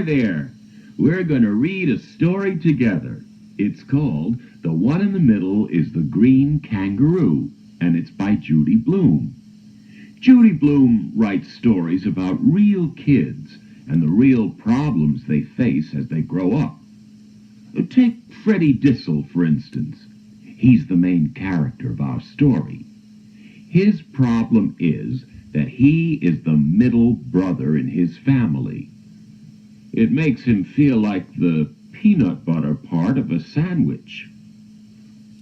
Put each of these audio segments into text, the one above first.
Hi there. We're going to read a story together. It's called The One in the Middle is the Green Kangaroo, and it's by Judy Blume. Judy Blume writes stories about real kids and the real problems they face as they grow up. Take Freddie Dissel, for instance. He's the main character of our story. His problem is that he is the middle brother in his family. It makes him feel like the peanut butter part of a sandwich.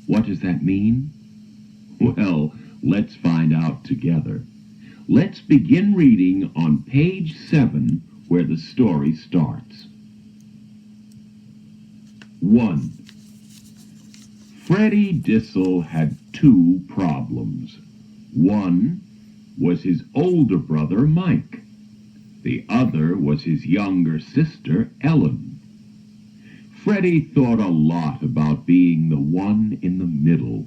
What does that mean? Well, let's find out together. Let's begin reading on page 7, where the story starts. 1. Freddie Dissel had 2 problems. One was his older brother, Mike. The other was his younger sister, Ellen. Freddie thought a lot about being the one in the middle,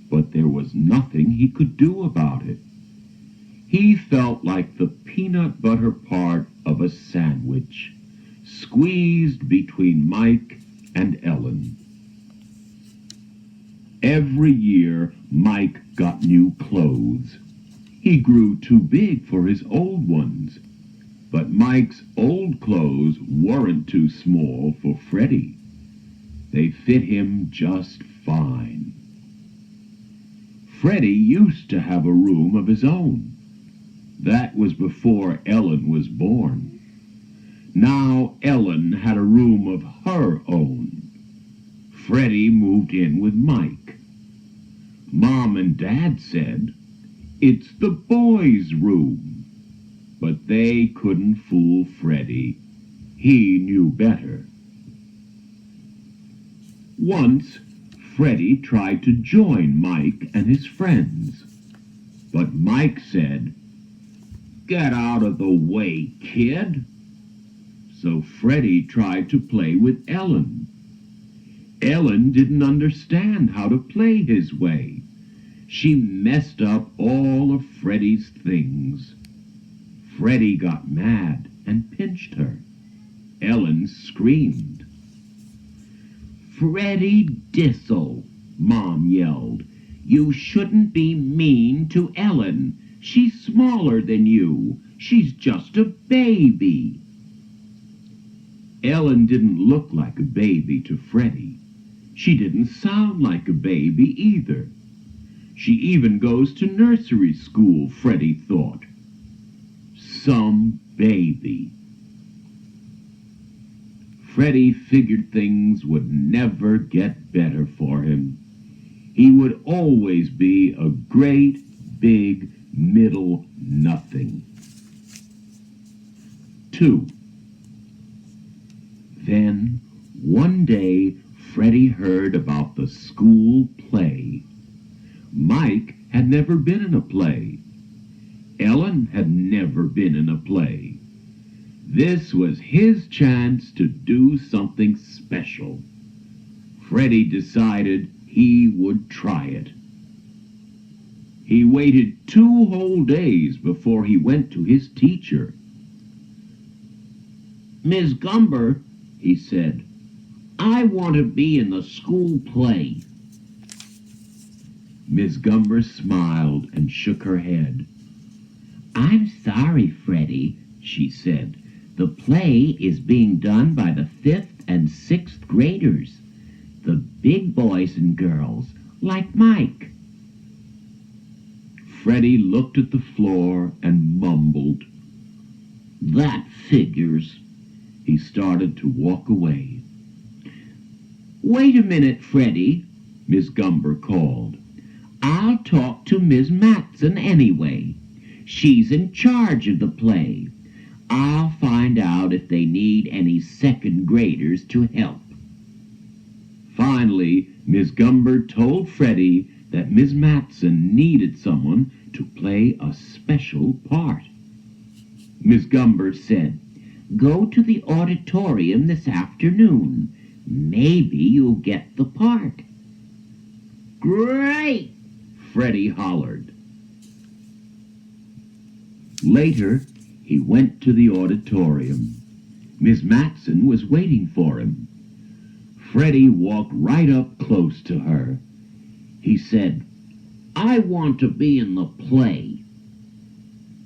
but there was nothing he could do about it. He felt like the peanut butter part of a sandwich, squeezed between Mike and Ellen. Every year, Mike got new clothes. He grew too big for his old ones, but Mike's old clothes weren't too small for Freddie. They fit him just fine. Freddie used to have a room of his own. That was before Ellen was born. Now Ellen had a room of her own. Freddie moved in with Mike. Mom and Dad said, "It's the boys' room." But they couldn't fool Freddie. He knew better. Once, Freddie tried to join Mike and his friends. But Mike said, "Get out of the way, kid." So Freddie tried to play with Ellen. Ellen didn't understand how to play his way. She messed up all of Freddie's things. Freddie got mad and pinched her. Ellen screamed. "Freddie Dissel," Mom yelled, "you shouldn't be mean to Ellen. She's smaller than you. She's just a baby." Ellen didn't look like a baby to Freddie. She didn't sound like a baby either. She even goes to nursery school, Freddie thought. Some baby. Freddie figured things would never get better for him. He would always be a great, big, middle nothing. 2. Then, one day, Freddie heard about the school play. Mike had never been in a play. Ellen had never been in a play. This was his chance to do something special. Freddie decided he would try it. He waited 2 whole days before he went to his teacher. "Miss Gumber," he said, "I want to be in the school play." Miss Gumber smiled and shook her head. "I'm sorry, Freddie," she said. "The play is being done by the 5th and 6th graders, the big boys and girls, like Mike." Freddie looked at the floor and mumbled. "That figures." He started to walk away. "Wait a minute, Freddie," Miss Gumber called. "I'll talk to Miss Matson anyway. She's in charge of the play. I'll find out if they need any 2nd graders to help." Finally, Miss Gumber told Freddie that Miss Matson needed someone to play a special part. Miss Gumber said, "Go to the auditorium this afternoon. Maybe you'll get the part." "Great!" Freddie hollered. Later, he went to the auditorium. Miss Matson was waiting for him. Freddie walked right up close to her. He said, "I want to be in the play."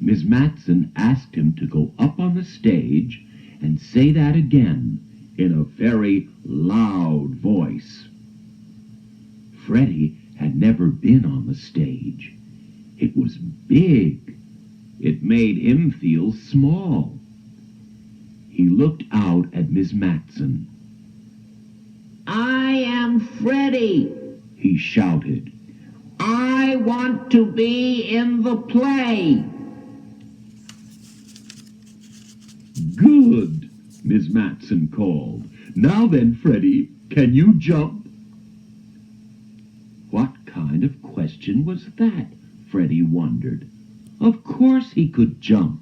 Miss Matson asked him to go up on the stage and say that again in a very loud voice. Freddie had never been on the stage. It was big. It made him feel small. He looked out at Miss Matson. "I am Freddie," he shouted. "I want to be in the play." "Good," Miss Matson called. "Now then, Freddie, can you jump?" What kind of question was that? Freddie wondered. Of course he could jump.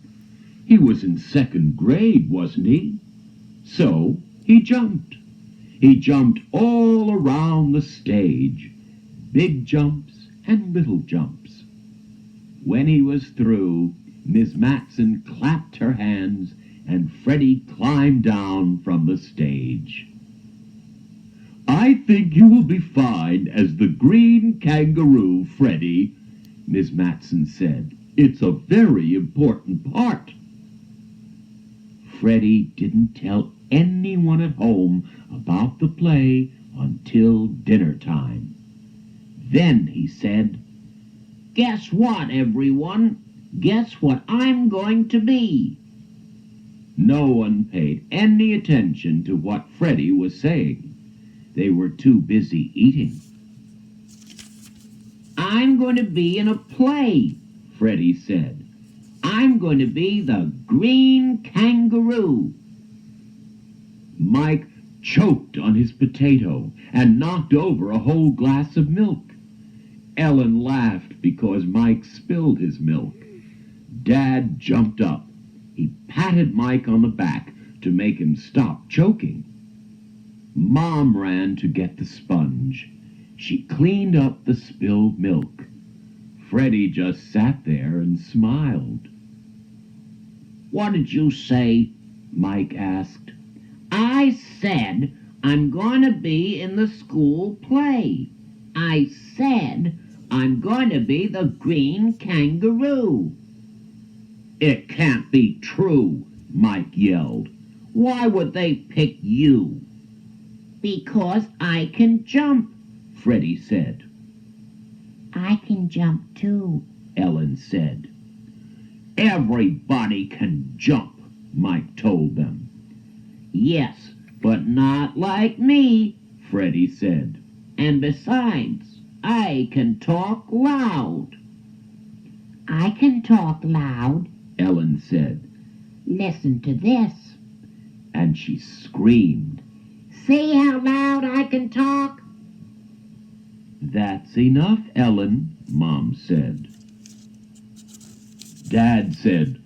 He was in second grade, wasn't he? So he jumped. He jumped all around the stage, big jumps and little jumps. When he was through, Miss Matson clapped her hands and Freddie climbed down from the stage. "I think you will be fine as the green kangaroo, Freddie," Miss Matson said. "It's a very important part." Freddie didn't tell anyone at home about the play until dinner time. Then he said, "Guess what, everyone? Guess what I'm going to be?" No one paid any attention to what Freddie was saying. They were too busy eating. "I'm going to be in a play," Freddie said. "I'm going to be the green kangaroo." Mike choked on his potato and knocked over a whole glass of milk. Ellen laughed because Mike spilled his milk. Dad jumped up. He patted Mike on the back to make him stop choking. Mom ran to get the sponge. She cleaned up the spilled milk. Freddie just sat there and smiled. "What did you say?" Mike asked. "I said I'm going to be in the school play. I said I'm going to be the green kangaroo." "It can't be true," Mike yelled. "Why would they pick you?" "Because I can jump," Freddie said. "I can jump too," Ellen said. "Everybody can jump," Mike told them. "Yes, but not like me," Freddie said. "And besides, I can talk loud." "I can talk loud," Ellen said. "Listen to this." And she screamed, "See how loud I can talk?" "That's enough, Ellen," Mom said. Dad said,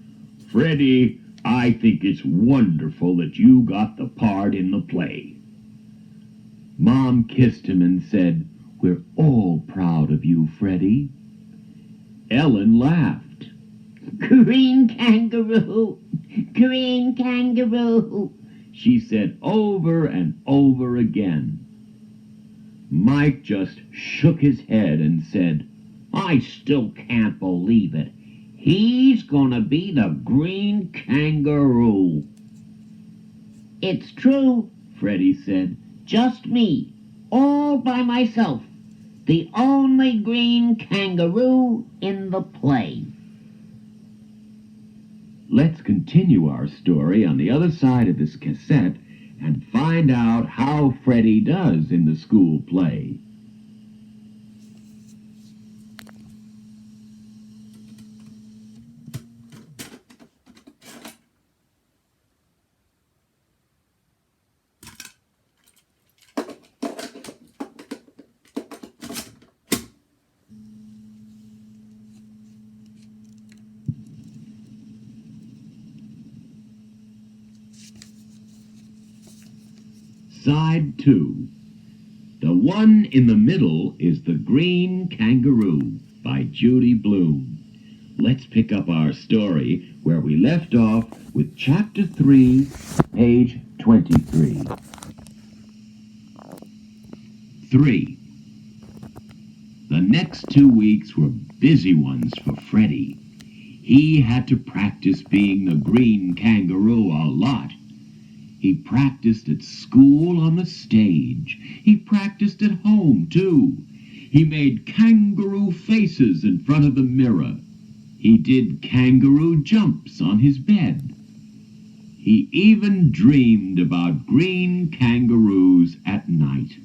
"Freddie, I think it's wonderful that you got the part in the play." Mom kissed him and said, "We're all proud of you, Freddie." Ellen laughed. "Green kangaroo, green kangaroo," she said over and over again. Mike just shook his head and said, "I still can't believe it. He's gonna be the green kangaroo." "It's true," Freddie said. "Just me, all by myself, the only green kangaroo in the play." Let's continue our story on the other side of this cassette and find out how Freddie does in the school play. Side 2. The One in the Middle is the Green Kangaroo by Judy Blume. Let's pick up our story where we left off with Chapter 3, page 23. 3. The next 2 weeks were busy ones for Freddie. He had to practice being the green kangaroo a lot. He practiced at school on the stage. He practiced at home, too. He made kangaroo faces in front of the mirror. He did kangaroo jumps on his bed. He even dreamed about green kangaroos at night.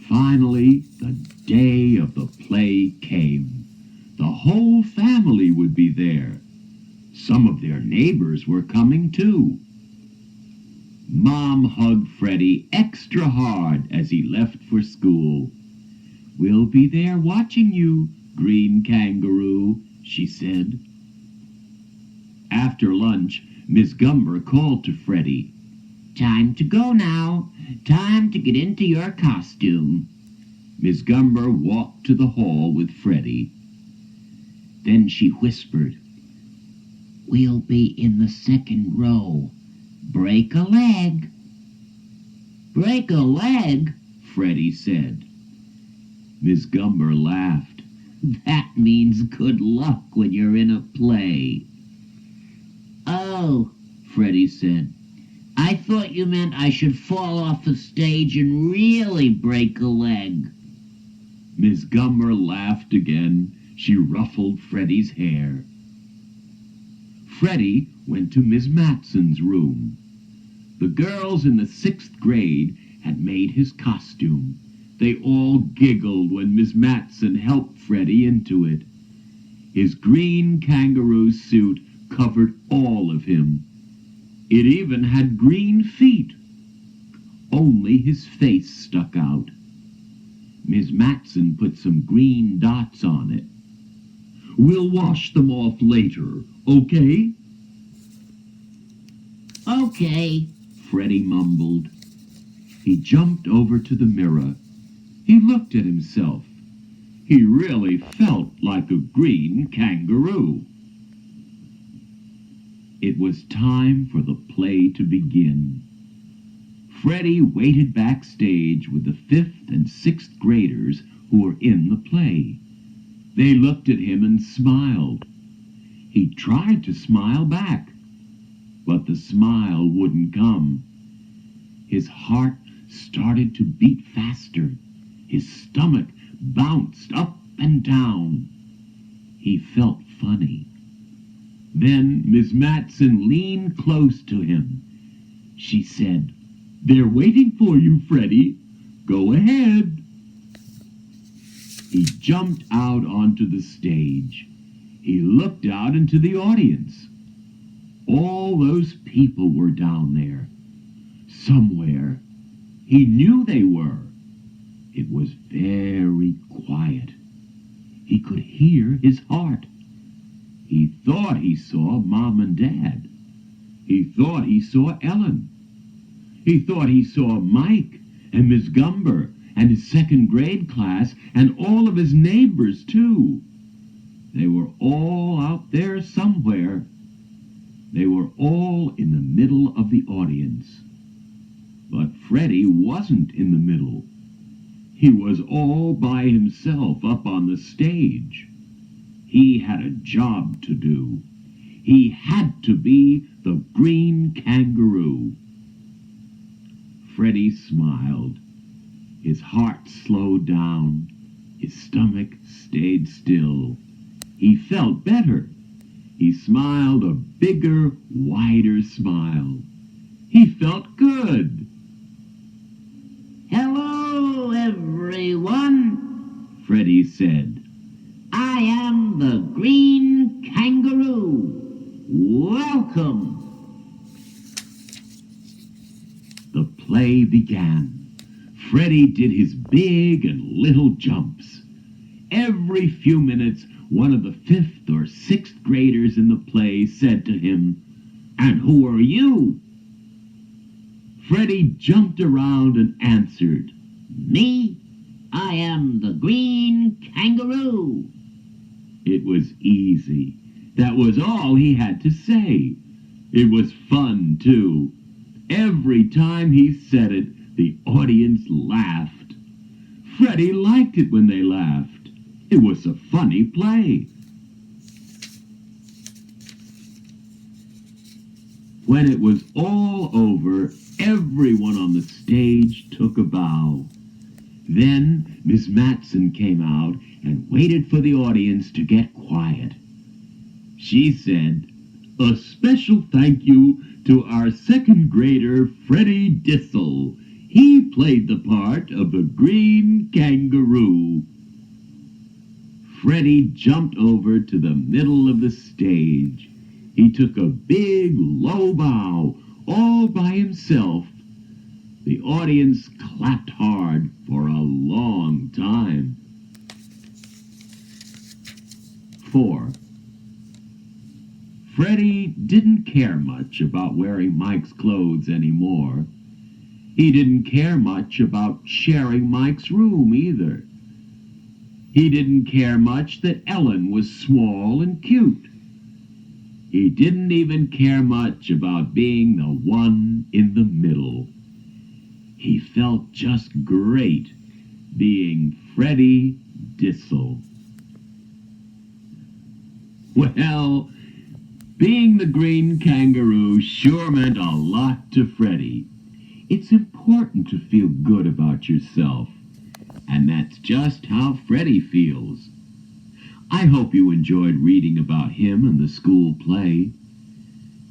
Finally, the day of the play came. The whole family would be there. Some of their neighbors were coming too. Mom hugged Freddie extra hard as he left for school. "We'll be there watching you, green kangaroo," she said. After lunch, Miss Gumber called to Freddie. "Time to go now. Time to get into your costume." Miss Gumber walked to the hall with Freddie. Then she whispered, "We'll be in the second row. Break a leg." "Break a leg?" Freddie said. Miss Gumber laughed. "That means good luck when you're in a play." "Oh," Freddie said, "I thought you meant I should fall off the stage and really break a leg." Miss Gumber laughed again. She ruffled Freddie's hair. Freddie went to Miss Matson's room. The girls in the 6th grade had made his costume. They all giggled when Miss Matson helped Freddie into it. His green kangaroo suit covered all of him. It even had green feet. Only his face stuck out. Miss Matson put some green dots on it. "We'll wash them off later, okay?" "Okay," Freddie mumbled. He jumped over to the mirror. He looked at himself. He really felt like a green kangaroo. It was time for the play to begin. Freddie waited backstage with the 5th and 6th graders who were in the play. They looked at him and smiled. He tried to smile back, but the smile wouldn't come. His heart started to beat faster. His stomach bounced up and down. He felt funny. Then Miss Matson leaned close to him. She said, "They're waiting for you, Freddie. Go ahead." He jumped out onto the stage. He looked out into the audience. All those people were down there. Somewhere. He knew they were. It was very quiet. He could hear his heart. He thought he saw Mom and Dad. He thought he saw Ellen. He thought he saw Mike and Miss Gumber and his 2nd grade class and all of his neighbors, too. They were all out there somewhere. They were all in the middle of the audience. But Freddie wasn't in the middle. He was all by himself up on the stage. He had a job to do. He had to be the green kangaroo. Freddie smiled. His heart slowed down. His stomach stayed still. He felt better. He smiled a bigger, wider smile. He felt good. "Hello, everyone," Freddie said. "I am the green kangaroo. Welcome." The play began. Freddie did his big and little jumps. Every few minutes, one of the 5th or 6th graders in the play said to him, "And who are you?" Freddie jumped around and answered, "Me? I am the green kangaroo. It was easy. That was all he had to say. It was fun, too. Every time he said it, the audience laughed. Freddie liked it when they laughed. It was a funny play. When it was all over, everyone on the stage took a bow. Then Miss Matson came out and waited for the audience to get quiet. She said, "A special thank you to our second grader, Freddie Dissel. He played the part of the green kangaroo." Freddie jumped over to the middle of the stage. He took a big, low bow all by himself. The audience clapped hard for a long time. 4. Freddie didn't care much about wearing Mike's clothes anymore. He didn't care much about sharing Mike's room either. He didn't care much that Ellen was small and cute. He didn't even care much about being the one in the middle. He felt just great being Freddie Dissel. Well, being the green kangaroo sure meant a lot to Freddie. It's important to feel good about yourself, and that's just how Freddie feels. I hope you enjoyed reading about him in the school play.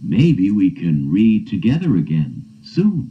Maybe we can read together again soon.